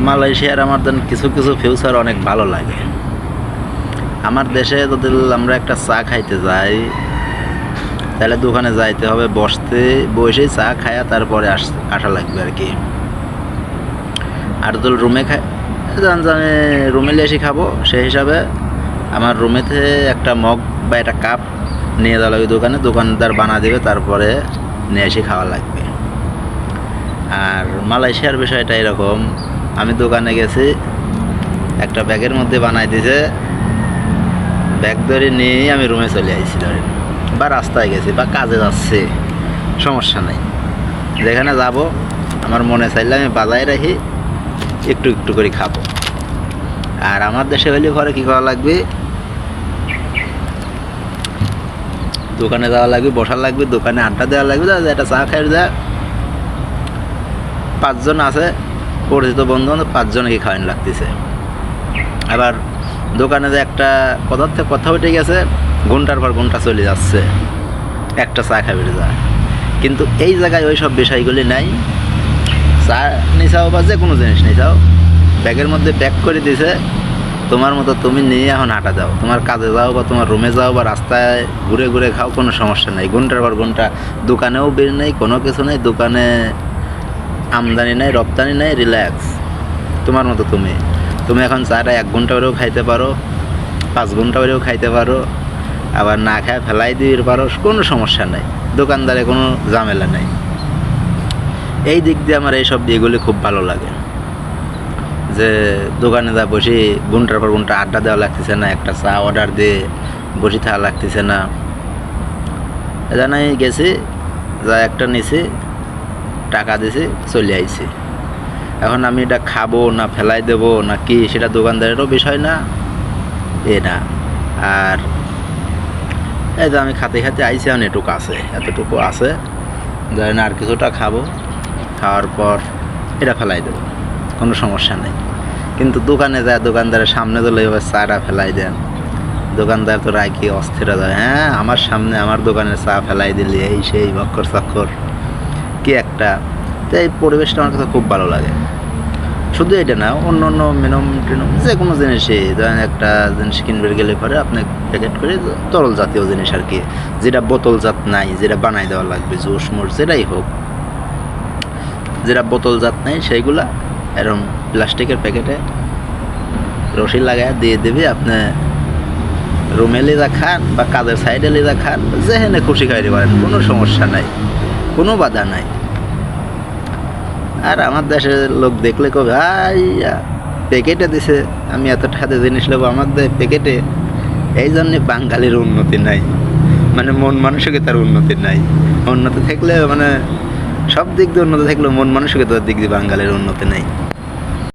মালয়েশিয়ার আমার দেন কিছু কিছু ফিউচার অনেক ভালো লাগে। আমার দেশে যদি আমরা একটা চা খাইতে যাই, তাহলে দোকানে যাইতে হবে, বসেই চা খায়া তারপরে আসা লাগবে আর কি। আর যদি রুমে জানে রুমে এসে খাবো, সেই হিসাবে আমার রুমেতে একটা মগ বা একটা কাপ নিয়ে যাওয়া লাগবে দোকানে, দোকানদার বানা দেবে, তারপরে নিয়ে এসে খাওয়া লাগবে। আর মালয়েশিয়ার বিষয়টা এরকম, আমি দোকানে গেছি, একটা ব্যাগের মধ্যে বানাই দিয়েছে, ব্যাগ ধরে নিয়ে আমি রুমে চলে আসছি, ধরেন বা রাস্তায় গেছি বা কাজে যাচ্ছে, সমস্যা নেই। যেখানে যাব আমার মনে চাইলে আমি বাজায় রাখি, একটু একটু করে খাবো। আর আমার দেশে হলে ঘরে কী করা লাগবে, দোকানে যাওয়া লাগবে, বসা লাগবে, দোকানে আড্ডা দেওয়া লাগবে, একটা চা খাই দেয়। 5 জন আছে পরিচিত বন্ধু বান্ধব, 5 জনকে খাওয়ানো লাগতেছে। আবার দোকানে যে একটা কথা উঠে গেছে, ঘন্টার পর ঘন্টা চলে যাচ্ছে একটা চা খাবে যায়। কিন্তু এই জায়গায় ওই সব বিষয়গুলি নাই। চা নিচাও বা যে কোনো জিনিস নিচাও, ব্যাগের মধ্যে প্যাক করে দিয়েছে, তোমার মতো তুমি নিয়ে এখন হাঁটা যাও, তোমার কাজে যাও বা তোমার রুমে যাও বা রাস্তায় ঘুরে ঘুরে খাও, কোনো সমস্যা নেই। ঘন্টার পর ঘন্টা দোকানেও বের নেই, কোনো কিছু নেই, দোকানে আমদানি নেই, রপ্তানি নেই, রিল্যাক্স তোমার মতো তুমি এখন চাটা 1 ঘন্টা করেও খাইতে পারো, 5 ঘন্টা করেও খাইতে পারো, আবার না খায় ফেলাই দিতে পারো, কোনো সমস্যা নেই, দোকানদারে কোনো ঝামেলা নেই। এই দিক দিয়ে আমার এইসব এগুলি খুব ভালো লাগে, যে দোকানে যা বসে ঘন্টার পর ঘন্টা আড্ডা দেওয়া লাগতেছে না, একটা চা অর্ডার দিয়ে বসে থাকা লাগতেছে না। জানাই গেছি, যা একটা নিছি, টাকা দিছি, চলে আইছি। এখন আমি এটা খাবো না ফেলাই দেবো না কি, সেটা দোকানদারেরও বিষয় না, না। আর এই যে আমি খাতে খাতে আইছি, এখন এতটুকু আছে, ধরেন আর কিছুটা খাবো, খাওয়ার পর এটা ফেলাই দেবো, কোনো সমস্যা নেই। কিন্তু দোকানে যায়, দোকানদারের সামনে দিলে এবার চাটা ফেলাই দেন, দোকানদার তো রাখি অস্থির যায়, হ্যাঁ আমার সামনে আমার দোকানে চা ফেলাই দিলি, এই সেই বক্কর চক্কর কি একটা। তো এই পরিবেশটা আমার কাছে খুব ভালো লাগে। শুধু এটা না, অন্য অন্য মিনম টিনম যে কোনো জিনিসই, ধরেন একটা জিনিস কিনবে গেলে পরে আপনি প্যাকেট করে, তরল জাতীয় জিনিস আর কি, যেটা বোতলজাত নাই, যেটা বানাই দেওয়া লাগবে, জুস মুস যেটাই হোক, যেটা বোতলজাত নাই সেইগুলা এরকম প্লাস্টিকের প্যাকেটে রশি লাগায় দিয়ে দেবে। আপনি রুমে লেজা খান বা কাজের সাইডে লেজা খান, যেখানে খুশি খাইতে পারেন, কোনো সমস্যা নাই, কোনো বাধা নাই। আর আমার দেশের লোক দেখলে কবে ভাইয়া প্যাকেটে দিছে, আমি এত টাকাতে জিনিস নেবো, আমার প্যাকেটে। এই জন্যে বাঙালির উন্নতি নাই, মানে মন মানসিকতার উন্নতি নাই। উন্নতি থাকলে মানে সব দিক দিয়ে উন্নতি থাকলেও মন মানসিকতার দিক দিয়ে বাঙালির উন্নতি নেই।